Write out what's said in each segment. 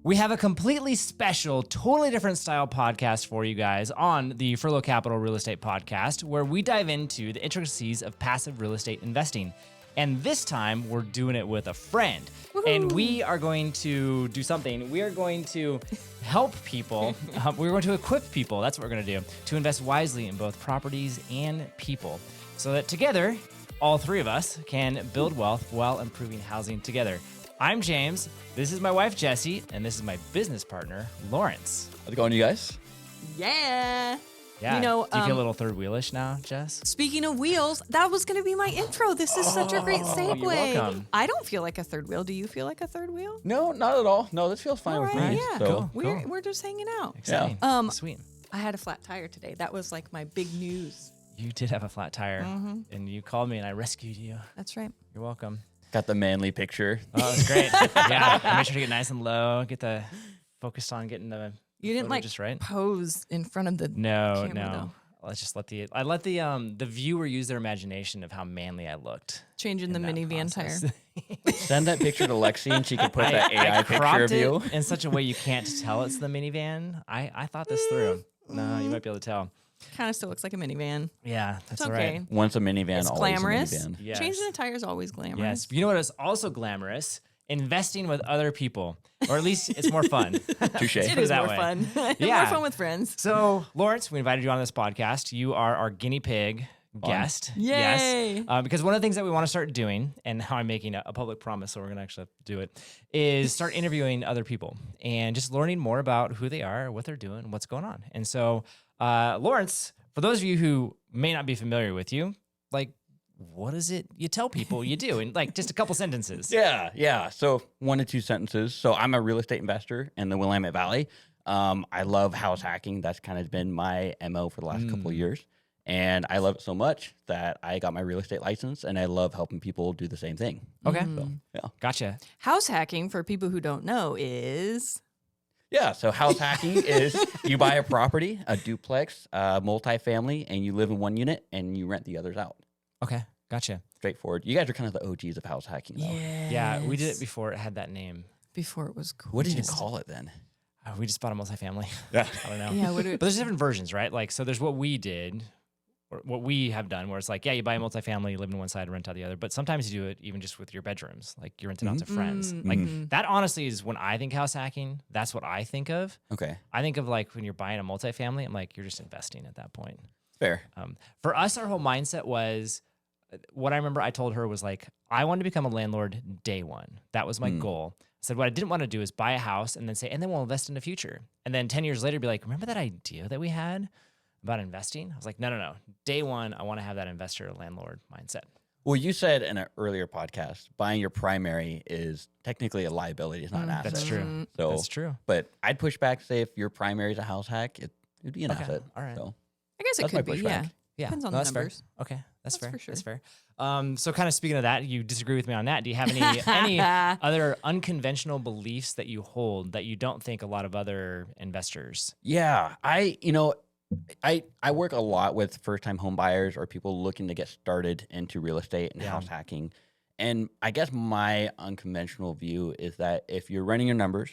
We have a completely special, totally different style podcast for you guys on the Furlough Capital Real Estate Podcast, where we dive into the intricacies of passive real estate investing. And this time, we're doing it with a friend. Woo-hoo. And we are going to do something. We are going to help people. We're going to equip people. That's what we're going to do, to invest wisely in both properties and people, so that together, all three of us can build wealth while improving housing together. I'm James, this is my wife, Jessi, and this is my business partner, Lawrence. How's it going, you guys? Yeah. Yeah. You know, do you feel a little third wheelish now, Jess? Speaking of wheels, that was going to be my intro. This is such a great segue. You're welcome. I don't feel like a third wheel. Do you feel like a third wheel? No, not at all. No, this feels fine All with right, me. yeah. So. Cool. We're just hanging out. Exciting. Yeah. Sweet. I had a flat tire today. That was like my big news. You did have a flat tire, and you called me, and I rescued you. That's right. You're welcome. Got the manly picture. Oh, it was great. Yeah, I made sure to get nice and low, get the focused on getting the You didn't like just right. pose in front of the camera, though. Let's just let the viewer use their imagination of how manly I looked. Changing the minivan tire. Send that picture to Lexi, and she can put that AI I picture cropped of you. it in such a way you can't tell it's the minivan. I thought this through. No, you might be able to tell. Kind of still looks like a minivan. Yeah, that's It's all okay. right. Once a minivan, It's always glamorous. a minivan. Yes. Changing a tire is always glamorous. Yes. You know what is also glamorous? Investing with other people. Or at least it's more fun. Touche. It it is that more way. fun. Yeah. More fun with friends. So, Lawrence, we invited you on this podcast. You are our guinea pig guest. Yay. Yes. Because one of the things that we want to start doing, and how I'm making a public promise, so we're going to actually do it, is start interviewing other people and just learning more about who they are, what they're doing, what's going on. And so, Lawrence, for those of you who may not be familiar with you, like, what is it you tell people you do in like just a couple sentences? Yeah. So 1 to 2 sentences. So I'm a real estate investor in the Willamette Valley. I love house hacking. That's kind of been my MO for the last couple of years. And I love it so much that I got my real estate license, and I love helping people do the same thing. Okay. So, yeah. Gotcha. House hacking, for people who don't know, is... Yeah, so house hacking is you buy a property, a duplex, multifamily, and you live in one unit and you rent the others out. Okay. Gotcha. Straightforward. You guys are kind of the OGs of house hacking, though. Yeah, we did it before it had that name. Before it was cool. What did you call it then? We just bought a multifamily. Yeah. I don't know. Yeah, But there's different versions, right? Like, so there's what we did, or what we have done, where it's like, yeah, you buy a multifamily, you live in one side, rent out the other. But sometimes you do it even just with your bedrooms, like you rent it out to friends. Like that, honestly, is when I think house hacking. That's what I think of. Okay. I think of like when you're buying a multifamily, I'm like, you're just investing at that point. Fair. For us, our whole mindset was, what I remember I told her was like, I wanted to become a landlord day one. That was my goal. I said, what I didn't want to do is buy a house and then say, and then we'll invest in the future. And then 10 years later, be like, remember that idea that we had about investing? I was like, no. Day one, I want to have that investor landlord mindset. Well, you said in an earlier podcast, buying your primary is technically a liability. It's not an asset. That's true. So, That's true. But I'd push back, say, if your primary is a house hack, it'd be an asset. All right. So I guess it that's my could be, pushback. yeah. Depends on the that's numbers. Fair. Okay, that's fair. For sure. That's fair. So kind of speaking of that, you disagree with me on that. Do you have any other unconventional beliefs that you hold that you don't think a lot of other investors? Yeah. I work a lot with first-time home buyers or people looking to get started into real estate and house hacking. And I guess my unconventional view is that if you're running your numbers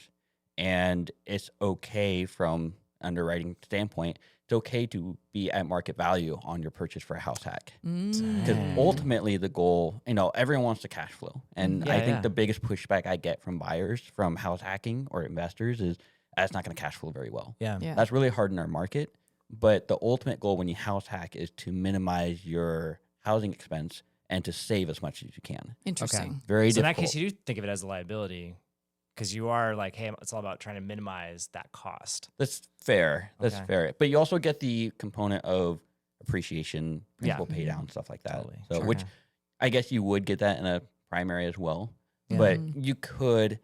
and it's okay from underwriting standpoint, it's okay to be at market value on your purchase for a house hack. Because ultimately the goal, everyone wants to cash flow. And I think the biggest pushback I get from buyers from house hacking or investors is that's not going to cash flow very well. Yeah. That's really hard in our market. But the ultimate goal when you house hack is to minimize your housing expense and to save as much as you can. Interesting. Very So in difficult. that case, you do think of it as a liability because you are like, hey, it's all about trying to minimize that cost. That's fair. That's Okay. fair. But you also get the component of appreciation, principal pay down, stuff like that. Totally. So, Sure. which I guess you would get that in a primary as well. Yeah. But you could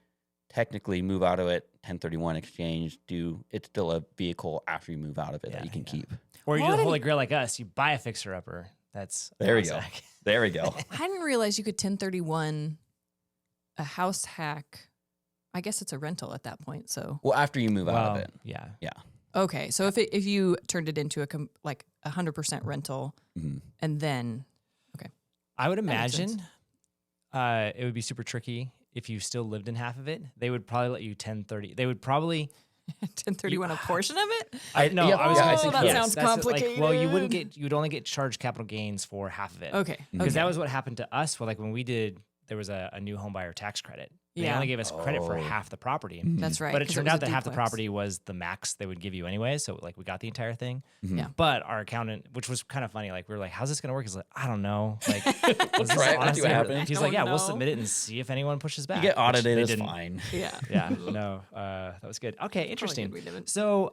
technically move out of it, 1031 exchange, it's still a vehicle after you move out of it that you can keep. Or you Well, do I the Holy Grail like us, you buy a fixer-upper. That's There we house go. hack. There we go. I didn't realize you could 1031 a house hack. I guess it's a rental at that point. So Well, after you move out Well, of it. yeah. Yeah. okay, so if you turned it into like 100% rental, and then I would makes imagine it would be super tricky if you still lived in half of it, they would probably let you 1030. They would probably 1031 a portion of it? I was I gonna think say that sounds Like, well, you complicated. would only get charged capital gains for half of it. Okay. Because that was what happened to us. Well, like when we did, there was a new home buyer tax credit. They Yeah. only gave us credit for Oh. half the property. That's right. But it 'cause turned was out a that half the duplex. property was the max they would give you anyway. So like we got the entire thing. Yeah. But our accountant, which was kind of funny, like we were like, "How's this gonna work?" He's like, "I don't know." Like, was this try it, we'll see what honestly- happens. He's I like, don't "Yeah, we'll know." submit it and see if anyone pushes back." You get which audited, they it's didn't. fine. Yeah. Yeah, no, that was good. Okay, interesting. good we didn't. So,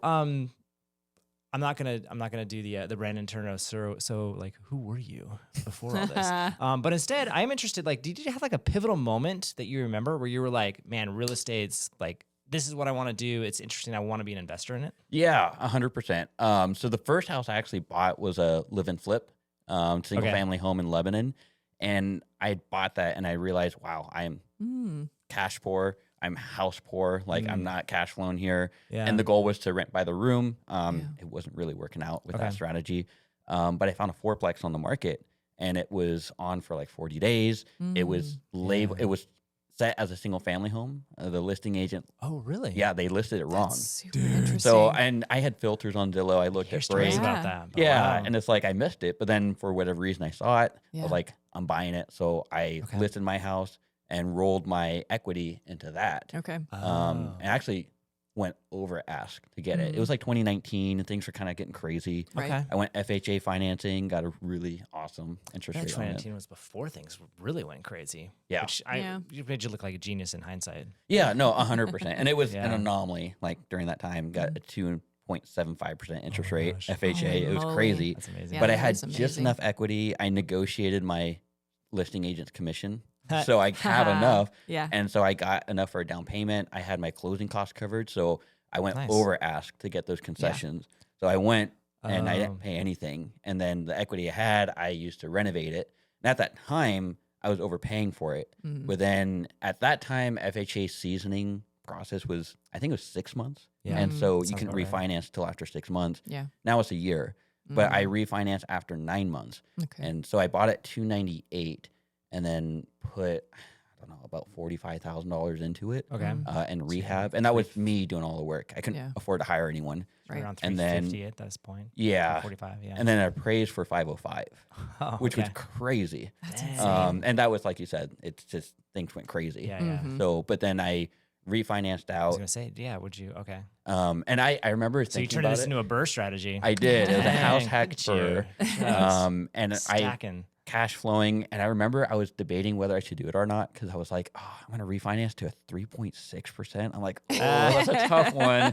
I'm not gonna do the Brandon Turner. So like, who were you before all this? But instead, I am interested. Like, did you have like a pivotal moment that you remember where you were like, man, real estate's like, this is what I want to do. It's interesting. I want to be an investor in it. Yeah, 100%. So the first house I actually bought was a live and flip, single family home in Lebanon, and I bought that and I realized, wow, I am cash poor. I'm house poor. Like I'm not cash flowing here. Yeah. And the goal was to rent by the room. It wasn't really working out with Okay. that strategy. But I found a fourplex on the market and it was on for like 40 days. It was labeled, it was set as a single family home. The listing agent, Oh, really? yeah, they listed it wrong. That's super interesting. So, and I had filters on Zillow. I looked Hear at stories Brave. Yeah. about that. but Yeah, wow. and it's like I missed it, but then for whatever reason I saw it. I Yeah. was like, I'm buying it. So I Okay. listed my house and rolled my equity into that. Okay. Oh. And actually went over ask to get it. It was like 2019 and things were kind of getting crazy. Right. Okay. I went FHA financing, got a really awesome interest Yeah, rate on it. 2019 was before things really went crazy. Yeah. Which you made you look like a genius in hindsight. Yeah, no, 100%. And it was an Yeah. anomaly. Like during that time, got a 2.75% interest Oh my rate, gosh. FHA. Holy It was moly. crazy. That's amazing. Yeah, But I that had is just amazing. enough equity. I negotiated my listing agent's commission. So I have enough. Yeah. And so I got enough for a down payment. I had my closing costs covered. So I went Nice. over ask to get those concessions. So I went and I Oh. didn't pay anything. And then the equity I had, I used to renovate it. And at that time, I was overpaying for it. Mhm. But then at that time, FHA seasoning process was, I think it was 6 months. Yeah. And so you Sounds can about right. refinance till after 6 months. Yeah. Now it's a year. But Mhm. I refinanced after 9 months. Okay. And so I bought it $298 and then put, I don't know, about $45,000 into it Okay. and rehab. And that was me doing all the work. I couldn't Yeah. afford to hire anyone. Right. Around And then- 350 at this point. Yeah. 45, yeah. And then I appraised for 505, Oh, which was okay. crazy. That's Dang. insane. And that was, like you said, it's just things went crazy. Yeah, yeah. Mhm. So, but then I refinanced I was out. gonna say, yeah. Would you? Okay. And I remember So you thinking turned about this it. into a burr strategy. I did. It was a house Dang, hack look at for, you. Yes. and I Stacking. cash flowing. And I remember I was debating whether I should do it or not because I was like, oh, I'm going to refinance to a 3.6%. I'm like, oh, that's a tough one.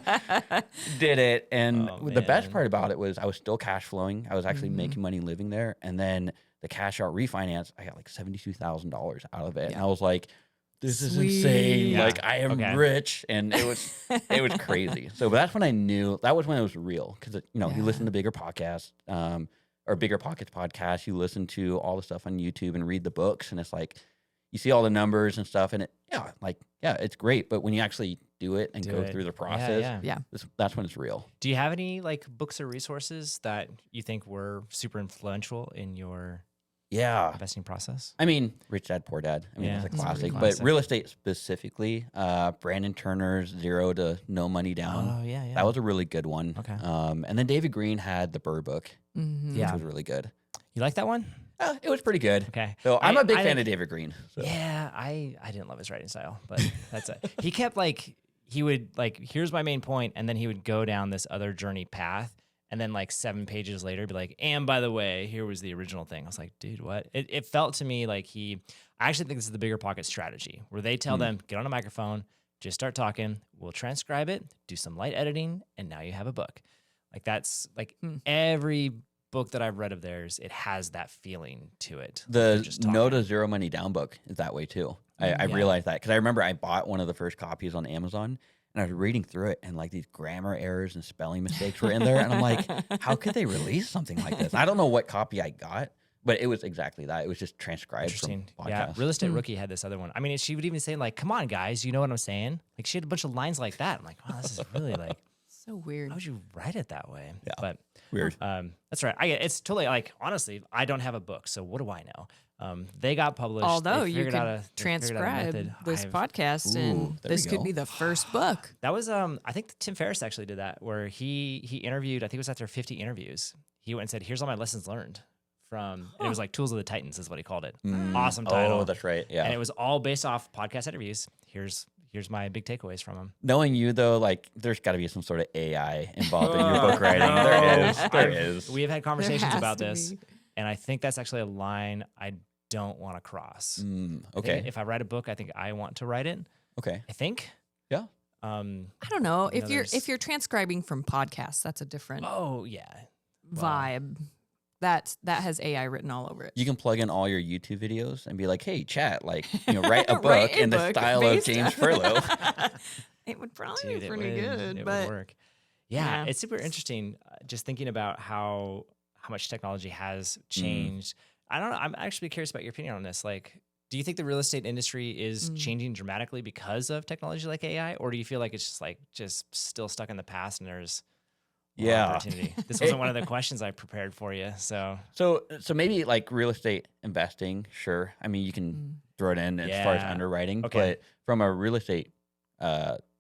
Did it. And Oh, the best man. part about it was I was still cash flowing. I was actually Mhm. making money living there. And then the cash out refinance, I got like $72,000 out of it. Yeah. And I was like, this is Sweet. insane. Yeah. Like I am Okay. rich. And it was crazy. So that's when I knew that was when it was real. Cause you Yeah. listen to bigger podcasts, or Bigger Pockets podcast, you listen to all the stuff on YouTube and read the books. And it's like, you see all the numbers and stuff and it's great. But when you actually do it and Do go it. through the Yeah, process, yeah. Yeah. that's when it's real. Do you have any like books or resources that you think were super influential in your Yeah. investing process? I mean, Rich Dad, Poor Dad. I mean, Yeah, it's a it's a pretty classic. But classic. real estate specifically, Brandon Turner's Zero to No Money Down. Oh yeah, yeah. That was a really good one. Okay. And then David Green had the Burr book, Mhm. Yeah. which was really good. You like that one? It was pretty good. Okay. So I'm a big I fan didn't- of David Green. So. Yeah, I didn't love his writing style, but that's it. He kept like he would like here's my main point, and then he would go down this other journey path, and then like 7 pages later be like, and by the way, here was the original thing. I was like, dude, what? It felt to me like I actually think this is the Bigger Pocket strategy where they tell them get on a microphone, just start talking, we'll transcribe it, do some light editing, and now you have a book. Like that's like every book that I've read of theirs, it has that feeling to it. They're The just No talking. to Zero Money Down book is that way too. I Yeah. realized that because I remember I bought one of the first copies on Amazon and I was reading through it and like these grammar errors and spelling mistakes were in there. And I'm like, how could they release something like this? I don't know what copy I got, but it was exactly that. It was just transcribed from Interesting. podcasts. Yeah, Real Estate Rookie had this other one. I mean, she would even say like, "Come on, guys, you know what I'm saying?" Like she had a bunch of lines like that. I'm like, wow, this is really like, So weird. how would you write it that way? Yeah. But Weird. that's right. It's totally like honestly, I don't have a book, so what do I know? They got published. Although They you figured could out a transcribe method. this podcast, Ooh, and there we this could go. be the first book. That was I think Tim Ferriss actually did that, where he interviewed. I think it was after 50 interviews. He went and said, "Here's all my lessons learned from." And it was like Tools of the Titans is what he called it. Awesome title. Oh, that's right. Yeah. And it was all based off podcast interviews. Here's my big takeaways from them. Knowing you though, like there's got to be some sort of AI involved in your book writing. There is. There is. We have had conversations has about to this, be. and I think that's actually a line I don't want to cross. I think Okay. if I write a book, I think I want to write it. Okay. I think. Yeah. I don't know You if know, you're there's- transcribing from podcasts, that's a different Oh yeah. vibe. That has AI written all over it. You can plug in all your YouTube videos and be like, "Hey, chat, like, write a book Write a in the book style of based James on- Furlow." It would probably Dude, be it pretty would, good, it but would work. Yeah, Yeah. it's super interesting. Just thinking about how much technology has changed. I don't know. I'm actually curious about your opinion on this. Like, do you think the real estate industry is changing dramatically because of technology like AI, or do you feel like it's just still stuck in the past and there's more Yeah. opportunity? This wasn't one of the questions I prepared for you, so So maybe like real estate investing, sure. I mean, you can throw it in as far as Yeah. underwriting, Okay. but from a real estate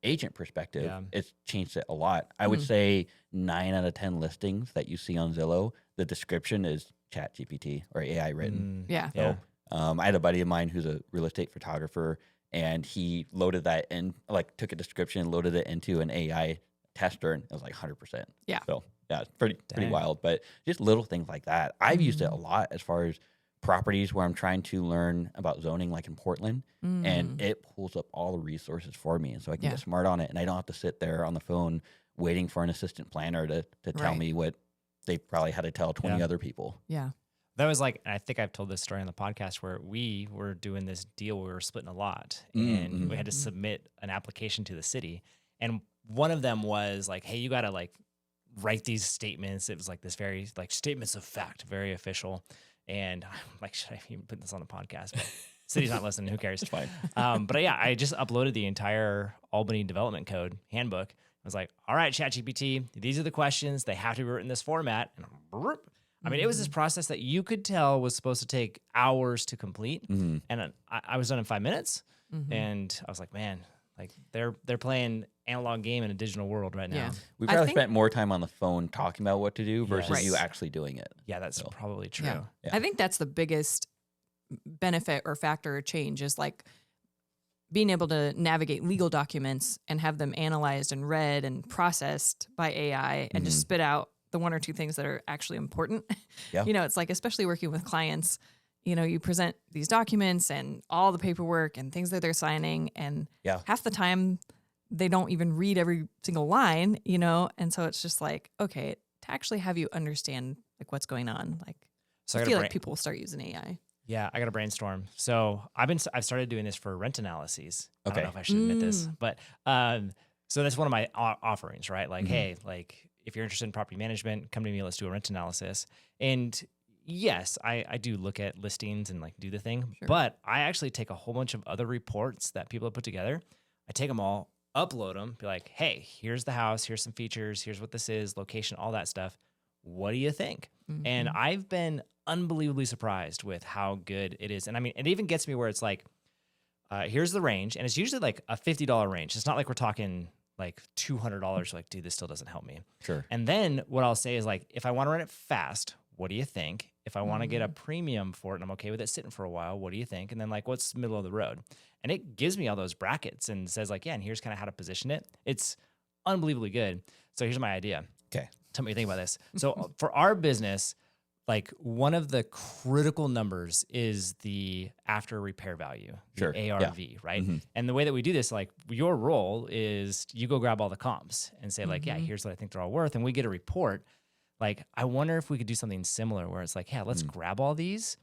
agent perspective, Yeah. it's changed it a lot. I would say 9 out of 10 listings that you see on Zillow, the description is Chat GPT or AI written. yeah. yeah. I had a buddy of mine who's a real estate photographer, and he loaded that in, like took a description, loaded it into an AI tester, and it was like 100%. Yeah. So yeah, it's pretty Dang. wild. But just little things like that. I've used it a lot as far as properties where I'm trying to learn about zoning, like in Portland, and it pulls up all the resources for me, and so I can Yeah. get smart on it, and I don't have to sit there on the phone waiting for an assistant planner to tell Right. me what they probably had to tell 20 Yeah. other people. Yeah. That was like, and I think I've told this story on the podcast where we were doing this deal where we were splitting a lot and we had to submit an application to the city. And one of them was like, hey, you got to like write these statements. It was like this very like statements of fact, very official. And I'm like, should I even put this on the podcast? But city's not listening. Who cares? It's fine. But yeah, I just uploaded the entire Albany Development Code handbook. I was like, all right, ChatGPT, these are the questions. They have to be written in this format. And I mean, it was this process that you could tell was supposed to take hours to complete. And I was done in 5 minutes. And I was like, man, like they're playing analog game in a digital world right now. Yeah. We I probably think- spent more time on the phone talking about what to do versus Yes. you actually doing it. Yeah, that's probably true. Yeah. Yeah. I think that's the biggest benefit or factor or change is like being able to navigate legal documents and have them analyzed and read and processed by AI and just spit out the one or two things that are actually important. Yeah. You know, it's like, especially working with clients, you know, you present these documents and all the paperwork and things that they're signing, and Yeah. half the time they don't even read every single line, you know? And so it's just like, okay, to actually have you understand like what's going on, like So I I feel got like people will start using AI. Yeah, I got to brainstorm. So I've started doing this for rent analyses. I Okay. don't know if I should admit this, but so that's one of my offerings, right? Like, hey, like if you're interested in property management, come to me. Let's do a rent analysis. And yes, I do look at listings and like do the thing, Sure. but I actually take a whole bunch of other reports that people have put together. I take them all, upload them, be like, hey, here's the house, here's some features, here's what this is, location, all that stuff. What do you think? And I've been unbelievably surprised with how good it is. And I mean, it even gets me where it's like, here's the range. And it's usually like a $50 range. It's not like we're talking like $200. Like, dude, this still doesn't help me. Sure. And then what I'll say is like, if I want to run it fast, what do you think? If I want to get a premium for it and I'm okay with it sitting for a while, what do you think? And then like, what's middle of the road? And it gives me all those brackets and says like, yeah, and here's kind of how to position it. It's unbelievably good. So here's my idea. Okay. Tell me what you think about this. So for our business, like one of the critical numbers is the after repair value, the Sure. Yeah. ARV, right? And the way that we do this, like your role is you go grab all the comps and say like, yeah, here's what I think they're all worth. And we get a report. Like, I wonder if we could do something similar where it's like, yeah, let's grab all these.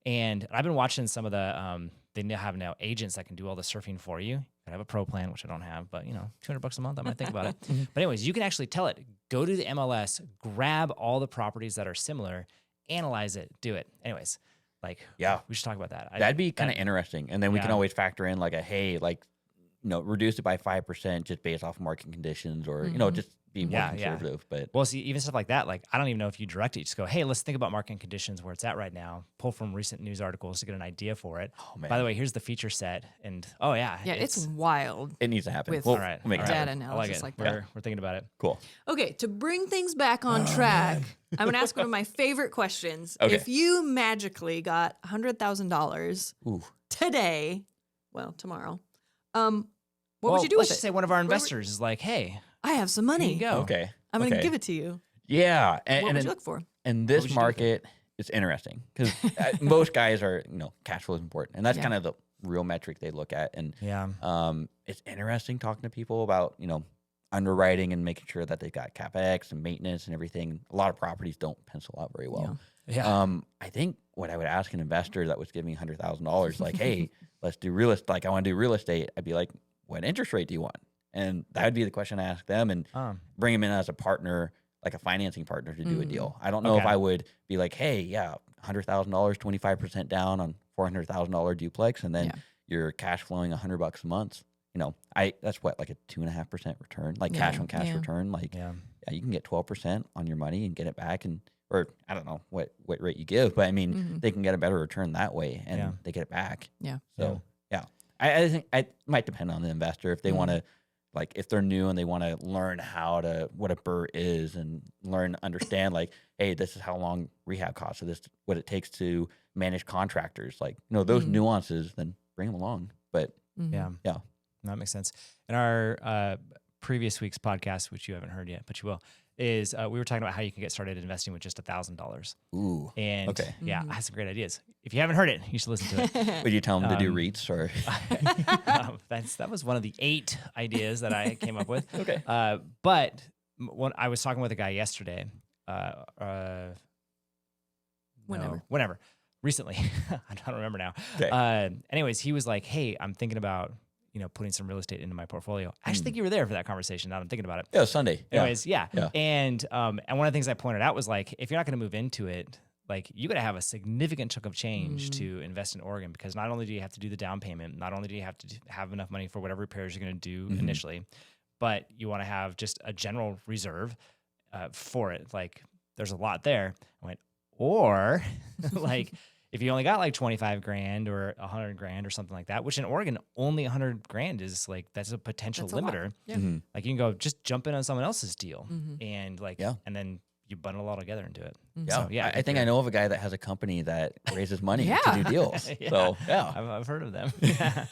And I've been watching some of the, they now have agents that can do all the surfing for you. I have a pro plan, which I don't have, but you know, $200 a month, I might think about it. But anyways, you can actually tell it, go to the MLS, grab all the properties that are similar, analyze it, do it. Anyways, like, Yeah. we should talk about that. That'd be kind of interesting. And then we can Yeah. always factor in like hey, like reduce it by 5% just based off market conditions, or just be more conservative. But well, see, even stuff like that, like I don't even know if you direct it. You just go, hey, let's think about market conditions where it's at right now. Pull from recent news articles to get an idea for it. Oh, man. By the way, here's the feature set, and it's wild. It needs to happen. With We'll right, make it data happen. analysis like that. We're thinking about it. Cool. Okay, to bring things back on track, I'm going to ask one of my favorite questions. Okay. If you magically got $100,000 Ooh. today, well, tomorrow, what would you do let's with just it? say one of our investors is like, hey, I have some money. here you go. Okay. I'm going to Okay. give it to you. Yeah. What would you look for? And would you this do with market is interesting because most guys are, cash flow is important. And that's Yeah. kind of the real metric they look at. And Yeah. it's interesting talking to people about, underwriting and making sure that they've got CapEx and maintenance and everything. A lot of properties don't pencil out very well. Yeah. I think what I would ask an investor that was giving me $100,000, like, hey, let's do real estate. Like, I want to do real estate. I'd be like, what interest rate do you want? And that would be the question I ask them, and bring them in as a partner, like a financing partner to do a deal. I don't know if I would be like, hey, $100,000, 25% down on $400,000 duplex, and then you're cash flowing $100 a month. That's what, like a 2.5% return, like cash on cash return. Like, you can get 12% on your money and get it back, or I don't know what rate you give, but I mean, they can get a better return that way, and they get it back. Yeah. So I think it might depend on the investor if they want to, like, if they're new and they want to learn what a BRRRR is and understand, like, hey, this is how long rehab costs, so this is what it takes to manage contractors, like, those nuances, then bring them along. But Yeah. That makes sense. In our previous week's podcast, which you haven't heard yet, but you will, is we were talking about how you can get started investing with just $1,000. ooh, And okay. I have some great ideas. If you haven't heard it, you should listen to it. Would you tell them to do REITs or? That was one of the 8 ideas that I came up with. Okay. But when I was talking with a guy yesterday, whenever, recently, I don't remember now. Okay. Anyways, he was like, hey, I'm thinking about, putting some real estate into my portfolio. I actually think you were there for that conversation. Now that I'm thinking about it. Yeah, Sunday. Anyways, yeah. Yeah. And one of the things I pointed out was, like, if you're not going to move into it, like, you got to have a significant chunk of change to invest in Oregon, because not only do you have to do the down payment, not only do you have to have enough money for whatever repairs you're going to do initially, but you want to have just a general reserve for it. Like, there's a lot there. I went, or like, if you only got like 25 grand or 100 grand or something like that, which in Oregon, only 100 grand is like, that's a potential limiter. Yeah. Like, you can go just jump in on someone else's deal and like, and then you bundle it all together into it. So, I think I know of a guy that has a company that raises money Yeah. to do deals. So I've heard of them. Yeah,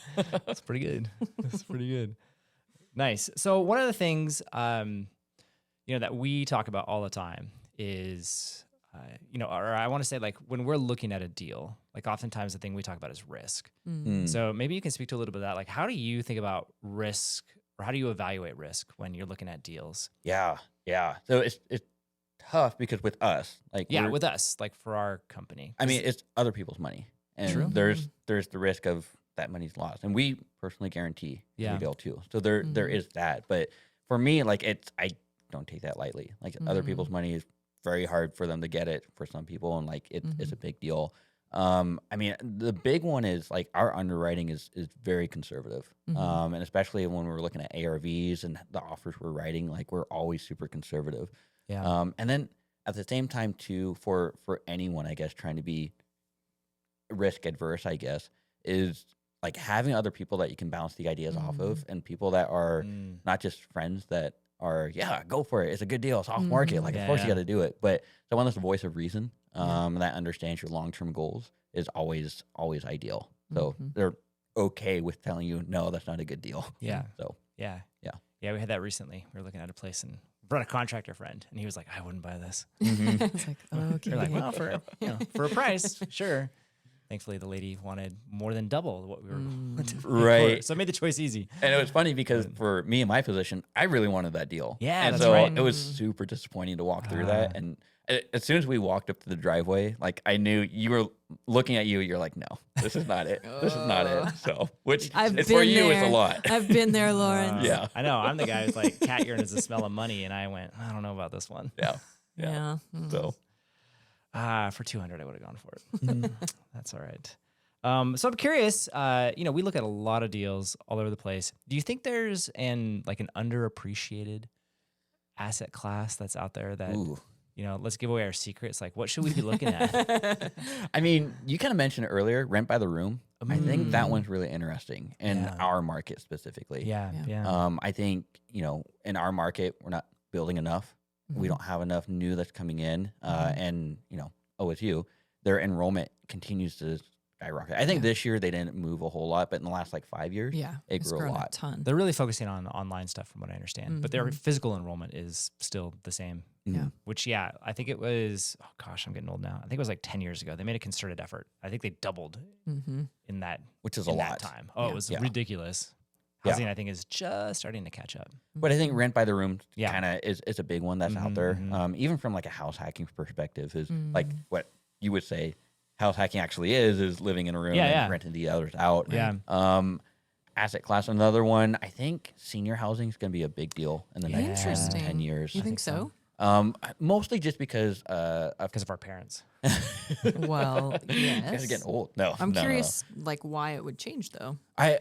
that's pretty good. That's pretty good. Nice. So one of the things, that we talk about all the time is, or I want to say, like, when we're looking at a deal, like, oftentimes the thing we talk about is risk. So maybe you can speak to a little bit of that. Like, how do you think about risk, or how do you evaluate risk when you're looking at deals? Yeah. So it's tough because with us, like, with us, like, for our company. I mean, it's other people's money, and True. there's the risk of that money's lost, and we personally guarantee the deal too. So there is that. But for me, like, I don't take that lightly. Like, other people's money is very hard for them to get it for some people, and like it's a big deal. I mean, the big one is, like, our underwriting is very conservative, and especially when we're looking at ARVs and the offers we're writing, like, we're always super conservative. Yeah. And then at the same time too, for anyone, I guess, trying to be risk adverse, I guess, is like having other people that you can bounce the ideas off of, and people that are not just friends that are, go for it, it's a good deal, it's off market, like, of course you got to do it, but someone that's a voice of reason, that understands your long-term goals is always ideal. So they're okay with telling you, no, that's not a good deal. Yeah. So Yeah, we had that recently. We were looking at a place and brought a contractor friend, and he was like, I wouldn't buy this. It's like, okay. We're like, well, for a price, sure. Thankfully, the lady wanted more than double what we were willing to pay for Right. it. So it made the choice easy. And it was funny because for me in my position, I really wanted that deal. Yeah, and that's so right. it was super disappointing to walk through that. And as soon as we walked up to the driveway, like, I knew you were looking at you. You're like, no, this is not it. This is not it. So, which it's for you, it's a lot. I've been there, Lawrence. Yeah. I know. I'm the guy who's like, cat urine is the smell of money, and I went, I don't know about this one. Yeah. So, For 200, I would have gone for it. That's all right. So I'm curious, we look at a lot of deals all over the place. Do you think there's an underappreciated asset class that's out there that, Ooh. let's give away our secrets. Like, what should we be looking at? I mean, you kind of mentioned earlier, rent by the room. I think that one's really interesting in our market specifically. Yeah. I think, in our market, we're not building enough. We don't have enough new that's coming in. And, OSU, their enrollment continues to skyrocket. I think this year they didn't move a whole lot, but in the last 5 years, it grew a lot. Ton. They're really focusing on online stuff from what I understand, but their physical enrollment is still the same. Yeah. Which, I think it was, I'm getting old now. I think it was 10 years ago. They made a concerted effort. I think they doubled in that, which is in a that lot. time. Oh, it was ridiculous. Yeah. Housing, I think, is just starting to catch up. But I think rent by the room kind of is a big one that's out there. Even from a house hacking perspective is what you would say house hacking actually is living in a room and renting the others out. Yeah. Asset class, another one. I think senior housing is going to be a big deal in the next 10 years. You think so? Mostly just because of our parents. Well, yes. You guys are getting old. No, I'm curious, why it would change though. I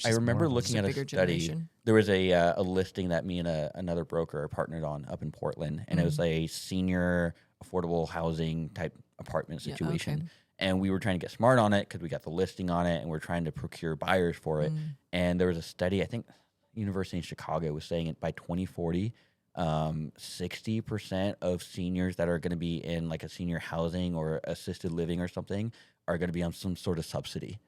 remember looking at a bigger study. generation. There was a listing that me and another broker are partnered on up in Portland, and it was a senior affordable housing type apartment situation. Okay. And we were trying to get smart on it because we got the listing on it, and we're trying to procure buyers for it. And there was a study, I think, University of Chicago was saying it by 2040. 60% of seniors that are going to be in a senior housing or assisted living or something are going to be on some sort of subsidy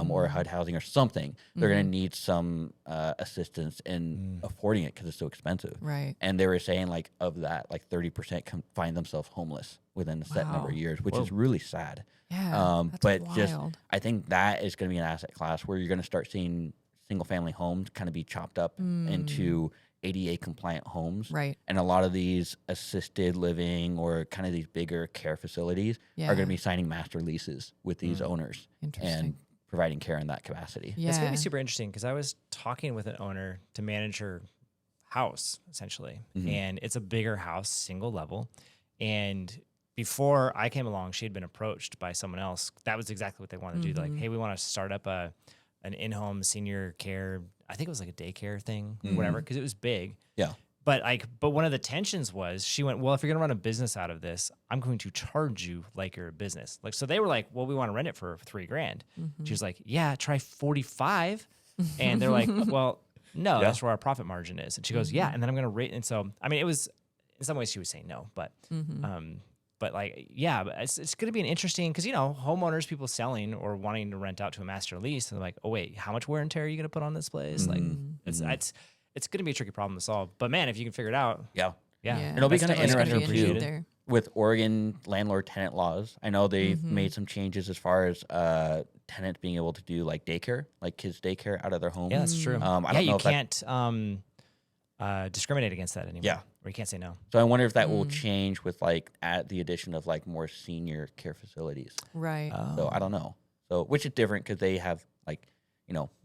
or HUD housing or something. They're going to need some assistance in affording it because it's so expensive. Right. And they were saying of that, 30% can find themselves homeless within a set number of years, which is really sad. Yeah, that's but wild. I think that is going to be an asset class where you're going to start seeing single family homes kind of be chopped up into ADA compliant homes. Right. And a lot of these assisted living or kind of these bigger care facilities are going to be signing master leases with these owners and providing care in that capacity. Yeah. It's going to be super interesting because I was talking with an owner to manage her house, essentially. And it's a bigger house, single level. And before I came along, she had been approached by someone else. That was exactly what they wanted to do. They're like, hey, we want to start up an in-home senior care. I think it was a daycare thing, whatever, because it was big. Yeah. But one of the tensions was she went, well, if you're going to run a business out of this, I'm going to charge you like you're a business. So they were like, well, we want to rent it for $3,000. She was like, yeah, try 45. And they're like, well, no, that's where our profit margin is. And she goes, yeah. And then I'm going to rate. And so, I mean, it was, in some ways she was saying no, but it's going to be an interesting, because, homeowners, people selling or wanting to rent out to a master lease, they're like, oh, wait, how much wear and tear are you going to put on this place? It's going to be a tricky problem to solve. But, man, if you can figure it out. Yeah. Yeah. It'll be kind of interesting interesting too there. with Oregon landlord-tenant laws. I know they've made some changes as far as tenants being able to do daycare, kids' daycare out of their home. Yeah, that's true. I don't know you if can't discriminate against that anymore. Yeah. Or you can't say no. So I wonder if that will change with at the addition of more senior care facilities. Right. So I don't know. So which is different because they have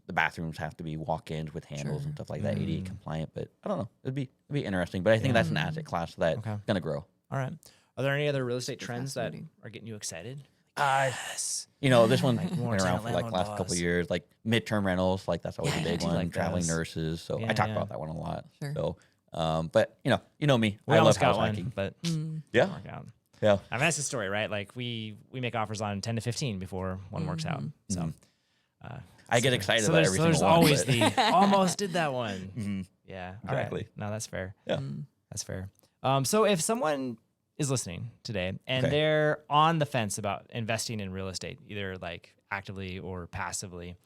the bathrooms have to be walk-ins with handles and stuff like that, ADA compliant. But I don't know. It'd be interesting. But I think that's an asset class that's gonna grow. All right. Are there any other real estate trends that are getting you excited? Yes. This one went around for the last couple of years. Midterm rentals, that's always a big one. Traveling nurses. So I talk about that one a lot. Sure. So, but you know me. We I almost love got house hacking. one, but Yeah. didn't work out. Yeah. I mean, that's the story, right? We make offers on 10 to 15 before one works out. So I get excited so about every there's single one. always the almost did that one. Yeah. All right. Exactly. No, that's fair. Yeah. That's fair. So if someone is listening today and Okay. they're on the fence about investing in real estate, either actively or passively,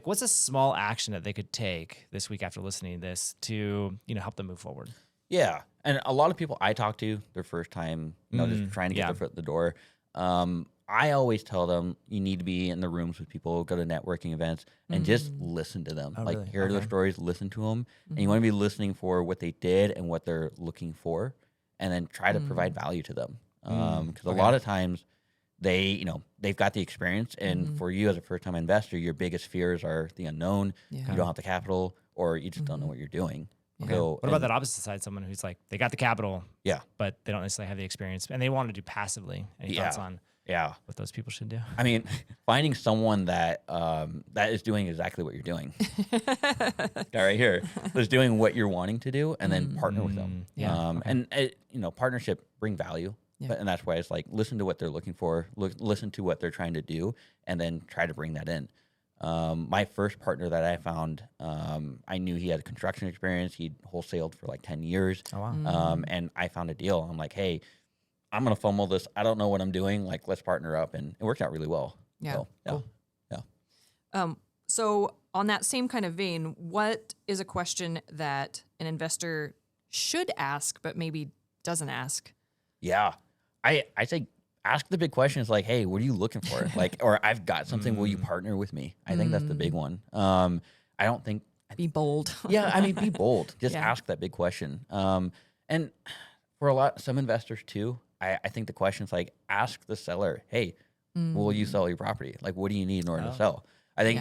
what's a small action that they could take this week after listening to this to help them move forward? Yeah. And a lot of people I talk to, their first time, just trying to get their foot in the door. I always tell them you need to be in the rooms with people, go to networking events, and just listen to them. Oh, really? Hear their stories, listen to them. And you want to be listening for what they did and what they're looking for, and then try to provide value to them. Because a lot of times they've got the experience, and for you as a first-time investor, your biggest fears are the unknown. Yeah. You don't have the capital, or you just don't know what you're doing. Yeah. So, What about that opposite side? Someone who's they got the capital, Yeah. but they don't necessarily have the experience, and they want to do passively. Any thoughts on? Yeah. what those people should do. I mean, finding someone that that is doing exactly what you're doing. Guy right here is doing what you're wanting to do, and then partner with them. Yeah. And partnership bring value, and that's why it's like listen to what they're looking for, listen to what they're trying to do, and then try to bring that in. My first partner that I found, I knew he had construction experience. He'd wholesaled for like 10 years. Oh, wow. And I found a deal. I'm like, hey, I'm going to fumble this. I don't know what I'm doing. Like, let's partner up. And it worked out really well. Yeah. So, Cool. So on that same kind of vein, what is a question that an investor should ask, but maybe doesn't ask? Yeah. I say ask the big questions like, hey, what are you looking for? Like, or I've got something. Will you partner with me? I think that's the big one. I don't think. Be bold. Yeah. I mean, be bold. Just Yeah. ask that big question. And for some investors too, I think the question's like, ask the seller, hey, will you sell your property? Like, what do you need in order to sell? I think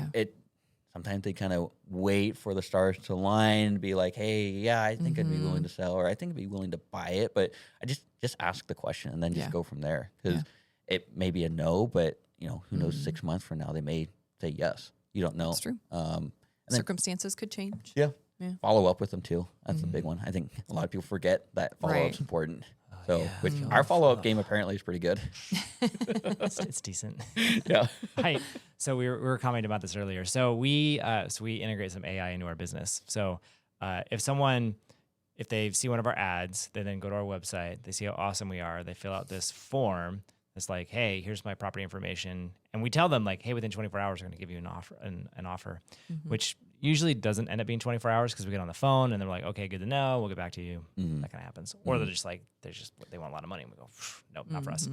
sometimes they kind of wait for the stars to align and be like, hey, yeah, I think I'd be willing to sell, or I think I'd be willing to buy it. But I just ask the question and then just go from there. Because it may be a no, but who knows, 6 months from now, they may say yes. You don't know. That's true. And Circumstances could change. Yeah. Follow up with them too. That's a big one. I think a lot of people forget that follow up's important. So, which our follow up game apparently is pretty good. It's decent. Yeah. So we were commenting about this earlier. So we integrate some AI into our business. So if they see one of our ads, they then go to our website, they see how awesome we are, they fill out this form that's like, hey, here's my property information. And we tell them like, hey, within 24 hours, we're going to give you an offer, which usually doesn't end up being 24 hours because we get on the phone and they're like, okay, good to know. We'll get back to you. That kind of happens. Or they're just like, they want a lot of money. And we go, nope, not for us.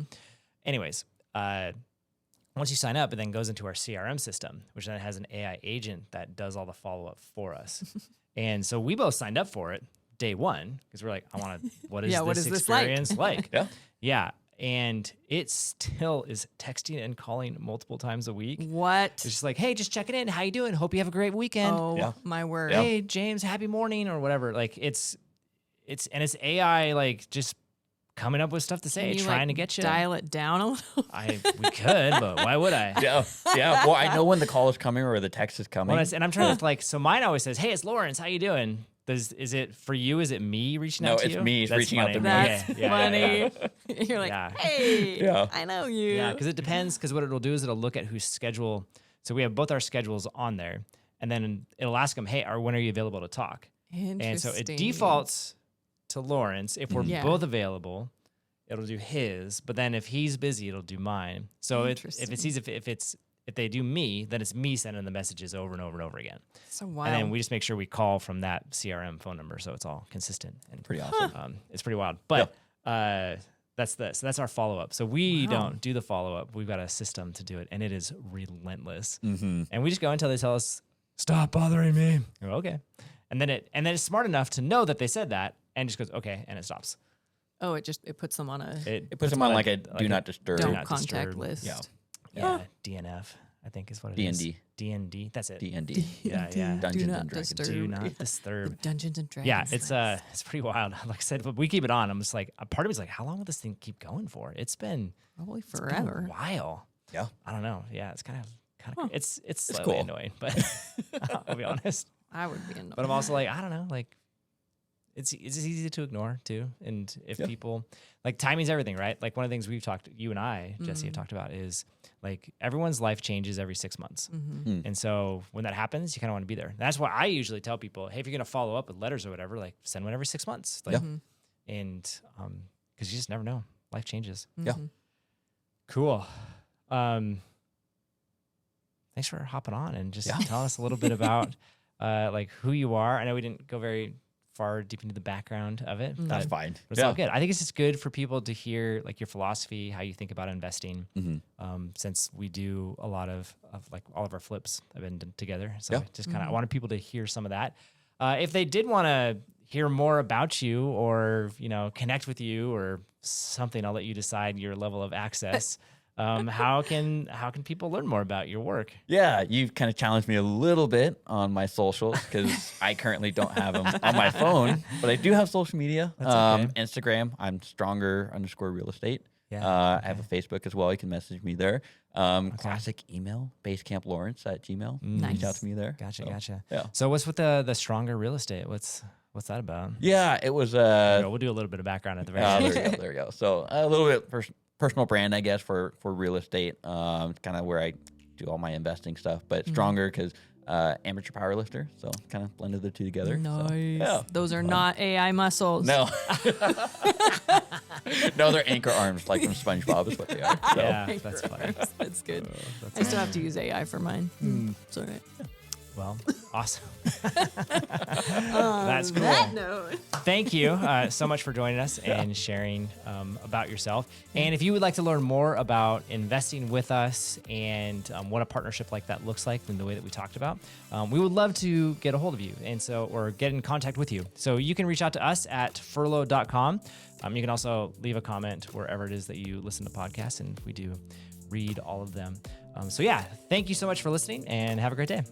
Anyways, once you sign up, it then goes into our CRM system, which then has an AI agent that does all the follow-up for us. And so we both signed up for it day one because we're like, what is this experience like? Yeah. And it still is texting and calling multiple times a week. What? It's just like, hey, just checking in. How you doing? Hope you have a great weekend. Oh, my word. Hey, James, happy morning or whatever. Like it's AI like just coming up with stuff to say, trying to get you. Dial it down a little. We could, but why would I? Yeah. Well, I know when the call is coming or the text is coming. And I'm trying to so mine always says, hey, it's Lawrence. How you doing? Is it for you? Is it me reaching out to you? No, it's me. He's reaching out to me. That's funny. You're like, hey, I know you. Yeah, because it depends. Because what it'll do is it'll look at whose schedule. So we have both our schedules on there, and then it'll ask them, hey, when are you available to talk? Interesting. And so it defaults to Lawrence. If we're both available, it'll do his. But then if he's busy, it'll do mine. So if they do me, then it's me sending the messages over and over and over again. So wild. And then we just make sure we call from that CRM phone number, so it's all consistent and pretty awesome. It's pretty wild. But that's this. So that's our follow up. So we don't do the follow up. We've got a system to do it, and it is relentless. And we just go until they tell us, "Stop bothering me." We go, okay, and then it's smart enough to know that they said that, and just goes, "Okay," and it stops. Oh, it puts them on a it puts them on like a do not disturb. Don't contact list. Yeah, DNF, I think is what it is. DND. That's it. DND. Yeah. Dungeons and Dragons. Do not disturb. Dungeons and Dragons. Yeah, it's pretty wild. Like I said, but we keep it on. I'm just like, a part of me is like, how long will this thing keep going for? It's been probably forever. It's been a while. Yeah. I don't know. Yeah, it's kind of it's slightly cool. annoying, but I'll be honest. I would be annoyed. But I'm also like, I don't know, like it's easy to ignore too. And if people like timing's everything, right? Like one of the things you and I, Jessi, have talked about is like everyone's life changes every 6 months. And so when that happens, you kind of want to be there. That's why I usually tell people, hey, if you're going to follow up with letters or whatever, like send one every 6 months. Like, and because you just never know. Life changes. Yeah. Cool. Thanks for hopping on and just telling us a little bit about like who you are. I know we didn't go very far deep into the background of it. That's fine. But it's all good. I think it's just good for people to hear like your philosophy, how you think about investing. Since we do a lot of like all of our flips have been done together. So just kind of I wanted people to hear some of that. If they did want to hear more about you or, connect with you or something, I'll let you decide your level of access. How can people learn more about your work? Yeah, you've kind of challenged me a little bit on my socials because I currently don't have them on my phone, but I do have social media. That's okay. Instagram, I'm stronger_real estate. I have a Facebook as well. You can message me there. Classic email, basecamplawrence@gmail. Reach out to me there. Gotcha. Yeah. So what's with the stronger real estate? What's that about? Yeah, it was. We'll do a little bit of background at the very end. There you go. So a little bit personal brand, I guess, for real estate. Kind of where I do all my investing stuff, but stronger because amateur power lifter. So kind of blended the two together. Nice. So, yeah. Those are not AI muscles. No. No, they're anchor arms like from SpongeBob is what they are. So. Yeah, that's funny. That's good. I still have to use AI for mine. It's all right. Well, awesome. That's cool. That note. Thank you so much for joining us and sharing about yourself. And if you would like to learn more about investing with us and what a partnership like that looks like in the way that we talked about, we would love to get a hold of you or get in contact with you. So you can reach out to us at furlough.com. You can also leave a comment wherever it is that you listen to podcasts, and we do read all of them. So yeah, thank you so much for listening, and have a great day.